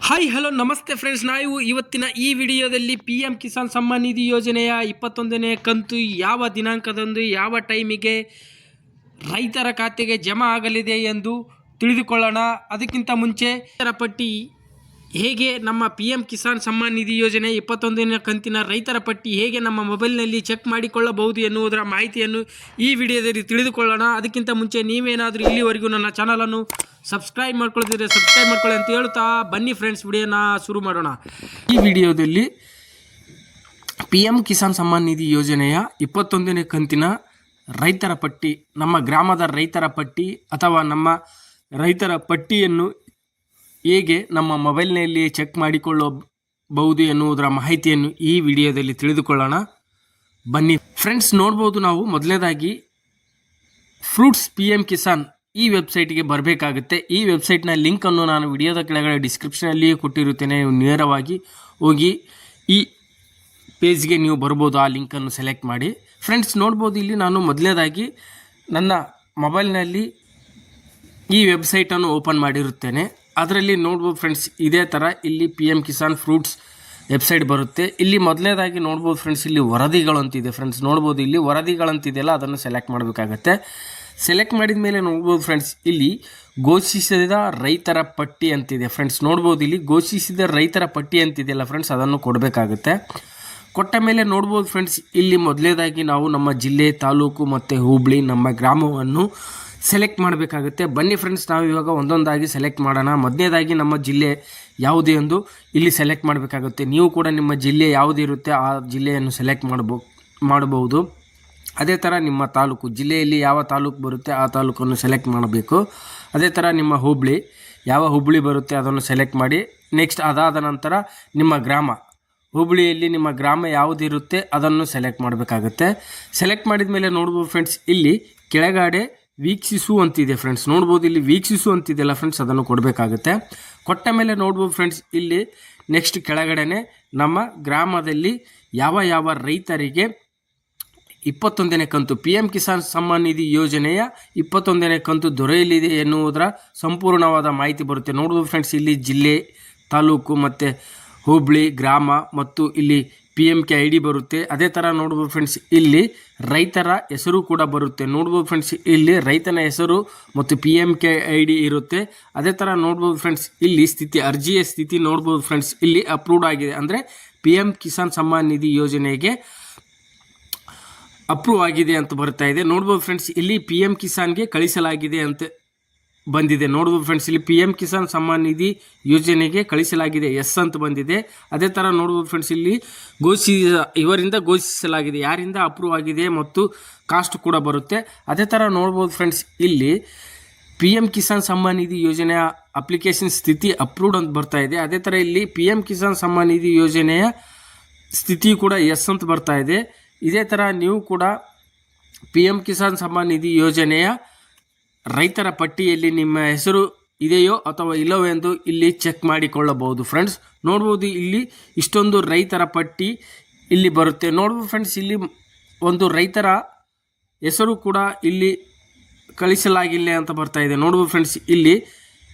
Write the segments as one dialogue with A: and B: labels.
A: Hi hello ನಮಸ್ತೆ friends. ನಾವು ಇವತ್ತಿನ ಈ ವಿಡಿಯೋದಲ್ಲಿ PM ಕಿಸಾನ್ ಸಮ್ಮಾನ್ ನಿಧಿ ಯೋಜನೆಯ 21ನೇ ಕಂತು ಯಾವ ದಿನಾಂಕದಂದು ಯಾವ ಟೈಮಿಗೆ ರೈತರ ಖಾತೆಗೆ ಜಮಾ ಆಗಲಿದೆ ಎಂದು ತಿಳಿದುಕೊಳ್ಳೋಣ. ಅದಕ್ಕಿಂತ ಮುಂಚೆ ರೈತರ ಪಟ್ಟಿ ಹೇಗೆ ನಮ್ಮ PM ಕಿಸಾನ್ ಸಮ್ಮಾನ್ ನಿಧಿ ಯೋಜನೆ 21ನೇ ಕಂತಿನ ರೈತರ ಪಟ್ಟಿ ಹೇಗೆ ನಮ್ಮ ಮೊಬೈಲ್ನಲ್ಲಿ ಚೆಕ್ ಮಾಡಿಕೊಳ್ಳಬಹುದು ಎನ್ನುವುದರ ಮಾಹಿತಿಯನ್ನು ಈ ವಿಡಿಯೋದಲ್ಲಿ ತಿಳಿದುಕೊಳ್ಳೋಣ. ಅದಕ್ಕಿಂತ ಮುಂಚೆ ನೀವೇನಾದರೂ ಇಲ್ಲಿವರೆಗೂ ನನ್ನ ಚಾನಲನ್ನು ಸಬ್ಸ್ಕ್ರೈಬ್ ಮಾಡ್ಕೊಳ್ತಿದ್ರೆ ಸಬ್ಸ್ಕ್ರೈಬ್ ಮಾಡ್ಕೊಳ್ಳಿ ಅಂತ ಹೇಳ್ತಾ ಬನ್ನಿ ಫ್ರೆಂಡ್ಸ್, ವಿಡಿಯೋನ ಶುರು ಮಾಡೋಣ. ಈ ವಿಡಿಯೋದಲ್ಲಿ PM ಕಿಸಾನ್ ಸಮ್ಮಾನ್ ನಿಧಿ ಯೋಜನೆಯ 21ನೇ ಕಂತಿನ ರೈತರ ಪಟ್ಟಿ, ನಮ್ಮ ಗ್ರಾಮದ ರೈತರ ಪಟ್ಟಿ ಅಥವಾ ನಮ್ಮ ರೈತರ ಪಟ್ಟಿಯನ್ನು ಹೇಗೆ ನಮ್ಮ ಮೊಬೈಲ್ನಲ್ಲಿ ಚೆಕ್ ಮಾಡಿಕೊಳ್ಳಬಹುದು ಎನ್ನುವುದರ ಮಾಹಿತಿಯನ್ನು ಈ ವಿಡಿಯೋದಲ್ಲಿ ತಿಳಿದುಕೊಳ್ಳೋಣ. ಬನ್ನಿ ಫ್ರೆಂಡ್ಸ್, ನೋಡ್ಬೋದು. ನಾವು ಮೊದಲನೇದಾಗಿ ಫ್ರೂಟ್ಸ್ PM ಕಿಸಾನ್ ಈ ವೆಬ್ಸೈಟ್ಗೆ ಬರಬೇಕಾಗುತ್ತೆ. ಈ ವೆಬ್ಸೈಟ್ನ ಲಿಂಕನ್ನು ನಾನು ವಿಡಿಯೋದ ಕೆಳಗಡೆ ಡಿಸ್ಕ್ರಿಪ್ಷನಲ್ಲಿ ಕೊಟ್ಟಿರುತ್ತೇನೆ. ನೀವು ನೇರವಾಗಿ ಹೋಗಿ ಈ ಪೇಜ್ಗೆ ನೀವು ಬರ್ಬೋದು. ಆ ಲಿಂಕನ್ನು ಸೆಲೆಕ್ಟ್ ಮಾಡಿ. ಫ್ರೆಂಡ್ಸ್ ನೋಡ್ಬೋದು, ಇಲ್ಲಿ ನಾನು ಮೊದಲನೇದಾಗಿ ನನ್ನ ಮೊಬೈಲ್ನಲ್ಲಿ ಈ ವೆಬ್ಸೈಟನ್ನು ಓಪನ್ ಮಾಡಿರುತ್ತೇನೆ. ಅದರಲ್ಲಿ ನೋಡ್ಬೋದು ಫ್ರೆಂಡ್ಸ್, ಇದೇ ಥರ ಇಲ್ಲಿ PM ಕಿಸಾನ್ ಫ್ರೂಟ್ಸ್ ವೆಬ್ಸೈಟ್ ಬರುತ್ತೆ. ಇಲ್ಲಿ ಮೊದಲನೇದಾಗಿ ನೋಡ್ಬೋದು ಫ್ರೆಂಡ್ಸ್, ಇಲ್ಲಿ ವರದಿಗಳಂತಿದೆ. ಫ್ರೆಂಡ್ಸ್ ನೋಡ್ಬೋದು, ಇಲ್ಲಿ ವರದಿಗಳಂತಿದೆಯಲ್ಲ ಅದನ್ನು ಸೆಲೆಕ್ಟ್ ಮಾಡಬೇಕಾಗತ್ತೆ. ಸೆಲೆಕ್ಟ್ ಮಾಡಿದ ಮೇಲೆ ನೋಡ್ಬೋದು ಫ್ರೆಂಡ್ಸ್, ಇಲ್ಲಿ ಘೋಷಿಸಿದ ರೈತರ ಪಟ್ಟಿ ಅಂತಿದೆ. ಫ್ರೆಂಡ್ಸ್ ನೋಡ್ಬೋದು, ಇಲ್ಲಿ ಘೋಷಿಸಿದ ರೈತರ ಪಟ್ಟಿ ಅಂತಿದೆಯಲ್ಲ ಫ್ರೆಂಡ್ಸ್, ಅದನ್ನು ಕೊಡಬೇಕಾಗುತ್ತೆ. ಕೊಟ್ಟ ಮೇಲೆ ನೋಡ್ಬೋದು ಫ್ರೆಂಡ್ಸ್, ಇಲ್ಲಿ ಮೊದಲನೇದಾಗಿ ನಾವು ನಮ್ಮ ಜಿಲ್ಲೆ, ತಾಲೂಕು ಮತ್ತು ಹೋಬಳಿ, ನಮ್ಮ ಗ್ರಾಮವನ್ನು ಸೆಲೆಕ್ಟ್ ಮಾಡಬೇಕಾಗುತ್ತೆ. ಬನ್ನಿ ಫ್ರೆಂಡ್ಸ್, ನಾವು ಇವಾಗ ಒಂದೊಂದಾಗಿ ಸೆಲೆಕ್ಟ್ ಮಾಡೋಣ. ಮೊದಲನೇದಾಗಿ ನಮ್ಮ ಜಿಲ್ಲೆ ಯಾವುದು ಎಂದು ಇಲ್ಲಿ ಸೆಲೆಕ್ಟ್ ಮಾಡಬೇಕಾಗುತ್ತೆ. ನೀವು ಕೂಡ ನಿಮ್ಮ ಜಿಲ್ಲೆ ಯಾವುದು ಇರುತ್ತೆ ಆ ಜಿಲ್ಲೆಯನ್ನು ಸೆಲೆಕ್ಟ್ ಮಾಡಬಹುದು. ಅದೇ ಥರ ನಿಮ್ಮ ತಾಲೂಕು, ಜಿಲ್ಲೆಯಲ್ಲಿ ಯಾವ ತಾಲೂಕು ಬರುತ್ತೆ ಆ ತಾಲೂಕನ್ನು ಸೆಲೆಕ್ಟ್ ಮಾಡಬೇಕು. ಅದೇ ಥರ ನಿಮ್ಮ ಹೋಬಳಿ, ಯಾವ ಹೋಬಳಿ ಬರುತ್ತೆ ಅದನ್ನು ಸೆಲೆಕ್ಟ್ ಮಾಡಿ. ನೆಕ್ಸ್ಟ್ ಅದಾದ ನಂತರ ನಿಮ್ಮ ಗ್ರಾಮ, ಹೋಬಳಿಯಲ್ಲಿ ನಿಮ್ಮ ಗ್ರಾಮ ಯಾವುದಿರುತ್ತೆ ಅದನ್ನು ಸೆಲೆಕ್ಟ್ ಮಾಡಬೇಕಾಗುತ್ತೆ. ಸೆಲೆಕ್ಟ್ ಮಾಡಿದ ಮೇಲೆ ನೋಡ್ಬೋದು ಫ್ರೆಂಡ್ಸ್, ಇಲ್ಲಿ ಕೆಳಗಡೆ ವೀಕ್ಷಿಸು ಅಂತಿದೆ. ಫ್ರೆಂಡ್ಸ್ ನೋಡ್ಬೋದು, ಇಲ್ಲಿ ವೀಕ್ಷಿಸು ಅಂತಿದೆಯಲ್ಲ ಫ್ರೆಂಡ್ಸ್, ಅದನ್ನು ಕೊಡಬೇಕಾಗುತ್ತೆ. ಕೊಟ್ಟ ಮೇಲೆ ನೋಡ್ಬೋದು ಫ್ರೆಂಡ್ಸ್, ಇಲ್ಲಿ ನೆಕ್ಸ್ಟ್ ಕೆಳಗಡೆನೆ ನಮ್ಮ ಗ್ರಾಮದಲ್ಲಿ ಯಾವ ಯಾವ ರೈತರಿಗೆ 21ನೇ ಕಂತು PM ಕಿಸಾನ್ ಸಮ್ಮಾನ್ ನಿಧಿ ಯೋಜನೆಯ 21ನೇ ಕಂತು ದೊರೆಯಲಿದೆ ಎನ್ನುವುದರ ಸಂಪೂರ್ಣವಾದ ಮಾಹಿತಿ ಬರುತ್ತೆ. ನೋಡ್ಬೋದು ಫ್ರೆಂಡ್ಸ್, ಇಲ್ಲಿ ಜಿಲ್ಲೆ, ತಾಲೂಕು ಮತ್ತು ಹೋಬಳಿ, ಗ್ರಾಮ ಮತ್ತು ಇಲ್ಲಿ PMK ID ಬರುತ್ತೆ. ಅದೇ ಥರ ನೋಡ್ಬೋದು ಫ್ರೆಂಡ್ಸ್, ಇಲ್ಲಿ ರೈತರ ಹೆಸರು ಕೂಡ ಬರುತ್ತೆ. ನೋಡ್ಬೋದು ಫ್ರೆಂಡ್ಸ್, ಇಲ್ಲಿ ರೈತನ ಹೆಸರು ಮತ್ತು PMK ID ಇರುತ್ತೆ. ಅದೇ ಥರ ನೋಡ್ಬೋದು ಫ್ರೆಂಡ್ಸ್, ಇಲ್ಲಿ ಸ್ಥಿತಿ, ಅರ್ಜಿಯ ಸ್ಥಿತಿ ನೋಡ್ಬೋದು ಫ್ರೆಂಡ್ಸ್, ಇಲ್ಲಿ ಅಪ್ರೂವ್ಡ್ ಆಗಿದೆ. ಅಂದರೆ PM ಕಿಸಾನ್ ಸಮ್ಮಾನ್ ನಿಧಿ ಯೋಜನೆಗೆ ಅಪ್ರೂವ್ ಆಗಿದೆ ಅಂತ ಬರ್ತಾ ಇದೆ. ನೋಡ್ಬೋದು ಫ್ರೆಂಡ್ಸ್, ಇಲ್ಲಿ PM ಕಿಸಾನ್ಗೆ ಕಳಿಸಲಾಗಿದೆ ಅಂತ ಬಂದಿದೆ. ನೋಡ್ಬೋದು ಫ್ರೆಂಡ್ಸ್, ಇಲ್ಲಿ PM ಕಿಸಾನ್ ಸಮ್ಮಾನ್ ನಿಧಿ ಯೋಜನೆಗೆ ಕಳಿಸಲಾಗಿದೆ ಎಸ್ ಅಂತ ಬಂದಿದೆ. ಅದೇ ಥರ ನೋಡ್ಬೋದು ಫ್ರೆಂಡ್ಸ್, ಇಲ್ಲಿ ಇವರಿಂದ ಘೋಷಿಸಲಾಗಿದೆ, ಯಾರಿಂದ ಅಪ್ರೂವ್ ಆಗಿದೆ ಮತ್ತು ಕಾಸ್ಟ್ ಕೂಡ ಬರುತ್ತೆ. ಅದೇ ಥರ ನೋಡ್ಬೋದು ಫ್ರೆಂಡ್ಸ್, ಇಲ್ಲಿ PM ಕಿಸಾನ್ ಸಮ್ಮಾನ್ ನಿಧಿ ಯೋಜನೆಯ ಅಪ್ಲಿಕೇಶನ್ ಸ್ಥಿತಿ ಅಪ್ರೂವ್ಡ್ ಅಂತ ಬರ್ತಾ ಇದೆ. ಅದೇ ಥರ ಇಲ್ಲಿ PM ಕಿಸಾನ್ ಸಮ್ಮಾನ್ ನಿಧಿ ಯೋಜನೆಯ ಸ್ಥಿತಿ ಕೂಡ ಎಸ್ ಅಂತ ಬರ್ತಾ ಇದೆ. ಇದೇ ಥರ ನೀವು ಕೂಡ PM ಕಿಸಾನ್ ಸಮ್ಮಾನ್ ನಿಧಿ ಯೋಜನೆಯ ರೈತರ ಪಟ್ಟಿಯಲ್ಲಿ ನಿಮ್ಮ ಹೆಸರು ಇದೆಯೋ ಅಥವಾ ಇಲ್ಲವೋ ಎಂದು ಇಲ್ಲಿ ಚೆಕ್ ಮಾಡಿಕೊಳ್ಳಬಹುದು. ಫ್ರೆಂಡ್ಸ್ ನೋಡ್ಬೋದು, ಇಲ್ಲಿ ಇಷ್ಟೊಂದು ರೈತರ ಪಟ್ಟಿ ಇಲ್ಲಿ ಬರುತ್ತೆ. ನೋಡ್ಬೋದು ಫ್ರೆಂಡ್ಸ್, ಇಲ್ಲಿ ಒಂದು ರೈತರ ಹೆಸರು ಕೂಡ ಇಲ್ಲಿ ಕಳಿಸಲಾಗಿಲ್ಲ ಅಂತ ಬರ್ತಾ ಇದೆ. ನೋಡ್ಬೋದು ಫ್ರೆಂಡ್ಸ್, ಇಲ್ಲಿ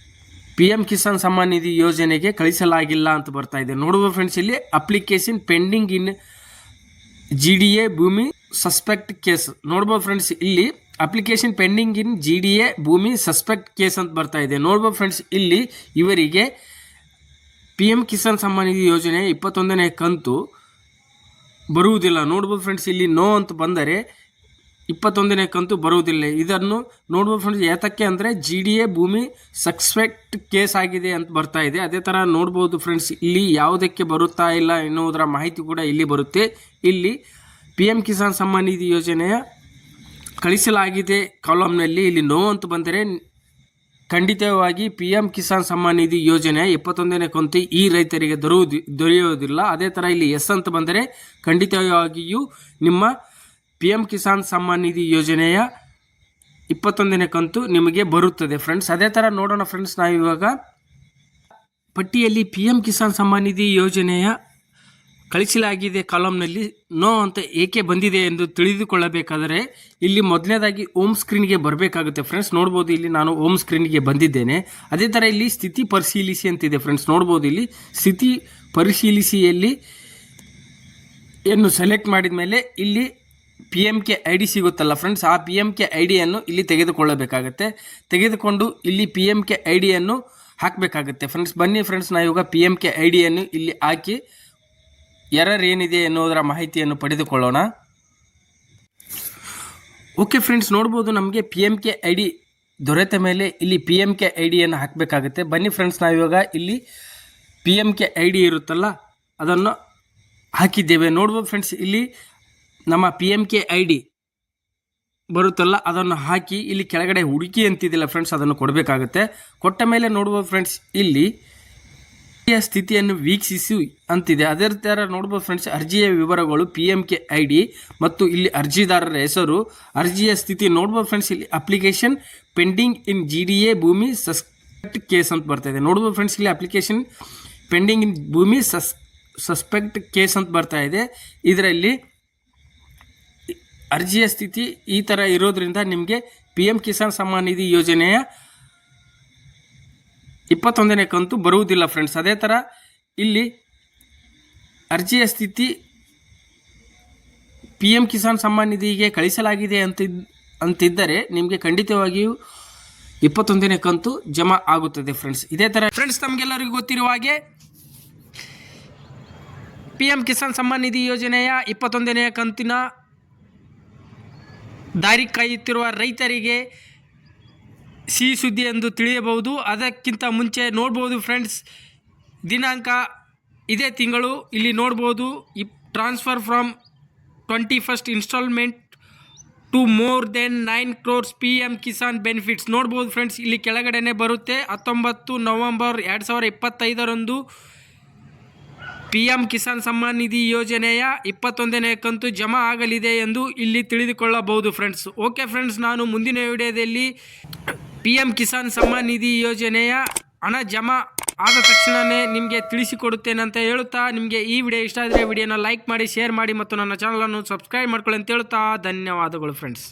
A: PM ಕಿಸಾನ್ ಸಮ್ಮಾನ್ ನಿಧಿ ಯೋಜನೆಗೆ ಕಳಿಸಲಾಗಿಲ್ಲ ಅಂತ ಬರ್ತಾ ಇದೆ. ನೋಡ್ಬೋದು ಫ್ರೆಂಡ್ಸ್, ಇಲ್ಲಿ ಅಪ್ಲಿಕೇಶನ್ ಪೆಂಡಿಂಗ್ ಇನ್ GDA ಭೂಮಿ ಸಸ್ಪೆಕ್ಟ್ ಕೇಸ್. ನೋಡ್ಬೋದು ಫ್ರೆಂಡ್ಸ್, ಇಲ್ಲಿ ಅಪ್ಲಿಕೇಶನ್ ಪೆಂಡಿಂಗ್ ಇನ್ GDA ಭೂಮಿ ಸಸ್ಪೆಕ್ಟ್ ಕೇಸ್ ಅಂತ ಬರ್ತಾ ಇದೆ. ನೋಡ್ಬೋದು ಫ್ರೆಂಡ್ಸ್, ಇಲ್ಲಿ ಇವರಿಗೆ PM ಕಿಸಾನ್ ಸಮ್ಮಾನ್ ನಿಧಿ ಯೋಜನೆ 21ನೇ ಕಂತು ಬರುವುದಿಲ್ಲ. ನೋಡ್ಬೋದು ಫ್ರೆಂಡ್ಸ್, ಇಲ್ಲಿ ನೋ ಅಂತ ಬಂದರೆ 21ನೇ ಕಂತು ಬರುವುದಿಲ್ಲ. ಇದನ್ನು ನೋಡ್ಬೋದು ಫ್ರೆಂಡ್ಸ್, ಏತಕ್ಕೆ ಅಂದರೆ GDA ಭೂಮಿ ಸಸ್ಪೆಕ್ಟ್ ಕೇಸ್ ಆಗಿದೆ ಅಂತ ಬರ್ತಾ ಇದೆ. ಅದೇ ಥರ ನೋಡ್ಬೋದು ಫ್ರೆಂಡ್ಸ್, ಇಲ್ಲಿ ಯಾವುದಕ್ಕೆ ಬರುತ್ತಾ ಇಲ್ಲ ಎನ್ನುವುದರ ಮಾಹಿತಿ ಕೂಡ ಇಲ್ಲಿ ಬರುತ್ತೆ. ಇಲ್ಲಿ PM ಕಿಸಾನ್ ಸಮ್ಮಾನ್ ನಿಧಿ ಯೋಜನೆಯ ಕಳಿಸಲಾಗಿದೆ ಕಾಲಮ್ನಲ್ಲಿ ಇಲ್ಲಿ ನೋ ಅಂತ ಬಂದರೆ ಖಂಡಿತವಾಗಿ PM ಕಿಸಾನ್ ಸಮ್ಮಾನ್ ನಿಧಿ ಯೋಜನೆ 21ನೇ ಕಂತು ಈ ರೈತರಿಗೆ ದೊರೆಯುವುದಿಲ್ಲ. ಅದೇ ಥರ ಇಲ್ಲಿ ಎಸ್ ಅಂತ ಬಂದರೆ ಖಂಡಿತವಾಗಿಯೂ ನಿಮ್ಮ PM ಕಿಸಾನ್ ಸಮ್ಮಾನ್ ನಿಧಿ ಯೋಜನೆಯ 21ನೇ ಕಂತು ನಿಮಗೆ ಬರುತ್ತದೆ ಫ್ರೆಂಡ್ಸ್. ಅದೇ ಥರ ನೋಡೋಣ ಫ್ರೆಂಡ್ಸ್, ನಾವು ಇವಾಗ ಪಟ್ಟಿಯಲ್ಲಿ PM ಕಿಸಾನ್ ಸಮ್ಮಾನ್ ನಿಧಿ ಯೋಜನೆಯ ಕಳಿಸಲಾಗಿದೆ ಕಾಲಮ್ನಲ್ಲಿ ನೋ ಅಂತ ಏಕೆ ಬಂದಿದೆ ಎಂದು ತಿಳಿದುಕೊಳ್ಳಬೇಕಾದರೆ ಇಲ್ಲಿ ಮೊದಲನೇದಾಗಿ ಹೋಮ್ ಸ್ಕ್ರೀನ್ಗೆ ಬರಬೇಕಾಗುತ್ತೆ ಫ್ರೆಂಡ್ಸ್. ನೋಡ್ಬೋದು ಇಲ್ಲಿ ನಾನು ಹೋಮ್ ಸ್ಕ್ರೀನ್ಗೆ ಬಂದಿದ್ದೇನೆ. ಅದೇ ಥರ ಇಲ್ಲಿ ಸ್ಥಿತಿ ಪರಿಶೀಲಿಸಿ ಅಂತಿದೆ ಫ್ರೆಂಡ್ಸ್. ನೋಡ್ಬೋದು ಇಲ್ಲಿ ಸ್ಥಿತಿ ಪರಿಶೀಲಿಸಿಯಲ್ಲಿ ಸೆಲೆಕ್ಟ್ ಮಾಡಿದ ಮೇಲೆ ಇಲ್ಲಿ PMK ID ಸಿಗುತ್ತಲ್ಲ ಫ್ರೆಂಡ್ಸ್, ಆ PMK IDಯನ್ನು ಇಲ್ಲಿ ತೆಗೆದುಕೊಳ್ಳಬೇಕಾಗತ್ತೆ. ತೆಗೆದುಕೊಂಡು ಇಲ್ಲಿ PMK IDಯನ್ನು ಹಾಕಬೇಕಾಗುತ್ತೆ ಫ್ರೆಂಡ್ಸ್. ಬನ್ನಿ ಫ್ರೆಂಡ್ಸ್, ನಾವು ಇವಾಗ PMK IDಯನ್ನು ಇಲ್ಲಿ ಹಾಕಿ ಎರರ್ ಏನಿದೆ ಎನ್ನುವುದರ ಮಾಹಿತಿಯನ್ನು ಪಡೆದುಕೊಳ್ಳೋಣ. ಓಕೆ ಫ್ರೆಂಡ್ಸ್, ನೋಡ್ಬೋದು ನಮಗೆ PMK ID ದೊರೆತ ಮೇಲೆ ಇಲ್ಲಿ PMK IDಯನ್ನು ಹಾಕಬೇಕಾಗುತ್ತೆ. ಬನ್ನಿ ಫ್ರೆಂಡ್ಸ್, ನಾವಿವಾಗ ಇಲ್ಲಿ PMK ID ಇರುತ್ತಲ್ಲ ಅದನ್ನು ಹಾಕಿದ್ದೇವೆ. ನೋಡ್ಬೋದು ಫ್ರೆಂಡ್ಸ್, ಇಲ್ಲಿ ನಮ್ಮ PMK ID ಬರುತ್ತಲ್ಲ ಅದನ್ನು ಹಾಕಿ ಇಲ್ಲಿ ಕೆಳಗಡೆ ಹುಡುಕಿ ಅಂತಿದ್ದಿಲ್ಲ ಫ್ರೆಂಡ್ಸ್, ಅದನ್ನು ಕೊಡಬೇಕಾಗುತ್ತೆ. ಕೊಟ್ಟ ಮೇಲೆ ನೋಡ್ಬೋದು ಫ್ರೆಂಡ್ಸ್, ಇಲ್ಲಿ ಸ್ಥಿತಿಯನ್ನು ವೀಕ್ಷಿಸಿ ಅಂತಿದೆ. ಅದೇ ಥರ ನೋಡ್ಬೋದು ಫ್ರೆಂಡ್ಸ್, ಅರ್ಜಿಯ ವಿವರಗಳು, PMK ID ಮತ್ತು ಇಲ್ಲಿ ಅರ್ಜಿದಾರರ ಹೆಸರು, ಅರ್ಜಿಯ ಸ್ಥಿತಿ ನೋಡ್ಬೋದು ಫ್ರೆಂಡ್ಸ್. ಇಲ್ಲಿ ಅಪ್ಲಿಕೇಶನ್ ಪೆಂಡಿಂಗ್ ಇನ್ GDA ಭೂಮಿ ಸಸ್ಪೆಕ್ಟ್ ಕೇಸ್ ಅಂತ ಬರ್ತಾ ಇದೆ. ನೋಡ್ಬೋದು ಫ್ರೆಂಡ್ಸ್, ಇಲ್ಲಿ ಅಪ್ಲಿಕೇಶನ್ ಪೆಂಡಿಂಗ್ ಇನ್ ಭೂಮಿ ಸಸ್ಪೆಕ್ಟ್ ಕೇಸ್ ಅಂತ ಬರ್ತಾ ಇದೆ. ಇದರಲ್ಲಿ ಅರ್ಜಿಯ ಸ್ಥಿತಿ ಈ ಥರ ಇರೋದ್ರಿಂದ ನಿಮಗೆ PM ಕಿಸಾನ್ ಸಮ್ಮಾನ್ ನಿಧಿ ಯೋಜನೆಯ 21ನೇ ಕಂತು ಬರುವುದಿಲ್ಲ ಫ್ರೆಂಡ್ಸ್. ಅದೇ ಥರ ಇಲ್ಲಿ ಅರ್ಜಿಯ ಸ್ಥಿತಿ PM ಕಿಸಾನ್ ಸಮ್ಮಾನ್ ನಿಧಿಗೆ ಕಳಿಸಲಾಗಿದೆ ಅಂತಿದ್ದರೆ ನಿಮಗೆ ಖಂಡಿತವಾಗಿಯೂ 21ನೇ ಕಂತು ಜಮಾ ಆಗುತ್ತದೆ ಫ್ರೆಂಡ್ಸ್. ಇದೇ ಥರ ಫ್ರೆಂಡ್ಸ್, ತಮಗೆಲ್ಲರಿಗೂ ಗೊತ್ತಿರುವ ಹಾಗೆ PM ಕಿಸಾನ್ ಸಮ್ಮಾನ್ ನಿಧಿ ಯೋಜನೆಯ 21ನೇ ಕಂತಿನ ದಾರಿ ಕಾಯುತ್ತಿರುವ ರೈತರಿಗೆ ಸಿಹಿ ಸುದ್ದಿ ಎಂದು ತಿಳಿಯಬಹುದು. ಅದಕ್ಕಿಂತ ಮುಂಚೆ ನೋಡ್ಬೋದು ಫ್ರೆಂಡ್ಸ್, ದಿನಾಂಕ ಇದೇ ತಿಂಗಳು ಇಲ್ಲಿ ನೋಡ್ಬೋದು transfer from 21st instalment to more than 9 crores PM Kisan benefits. ನೋಡ್ಬೋದು ಫ್ರೆಂಡ್ಸ್, ಇಲ್ಲಿ ಕೆಳಗಡೆನೆ ಬರುತ್ತೆ 19 ನವೆಂಬರ್ 2025 PM ಕಿಸಾನ್ ಸಮ್ಮಾನ್ ನಿಧಿ ಯೋಜನೆಯ 21ನೇ ಕಂತು ಜಮಾ ಆಗಲಿದೆ ಎಂದು ಇಲ್ಲಿ ತಿಳಿದುಕೊಳ್ಳಬಹುದು ಫ್ರೆಂಡ್ಸ್. ಓಕೆ ಫ್ರೆಂಡ್ಸ್, ನಾನು ಮುಂದಿನ ವಿಡಿಯೋದಲ್ಲಿ PM ಕಿಸಾನ್ ಸಮ್ಮಾನ್ ನಿಧಿ ಯೋಜನೆಯ ಹಣ ಜಮಾ ಆದ ತಕ್ಷಣವೇ ನಿಮಗೆ ತಿಳಿಸಿಕೊಡುತ್ತೇನೆ ಅಂತ ಹೇಳುತ್ತಾ, ನಿಮಗೆ ಈ ವಿಡಿಯೋ ಇಷ್ಟ ಆದರೆ ವಿಡಿಯೋನ ಲೈಕ್ ಮಾಡಿ, ಶೇರ್ ಮಾಡಿ ಮತ್ತು ನನ್ನ ಚಾನಲನ್ನು ಸಬ್ಸ್ಕ್ರೈಬ್ ಮಾಡ್ಕೊಳ್ಳಿ ಅಂತ ಹೇಳುತ್ತಾ ಧನ್ಯವಾದಗಳು ಫ್ರೆಂಡ್ಸ್.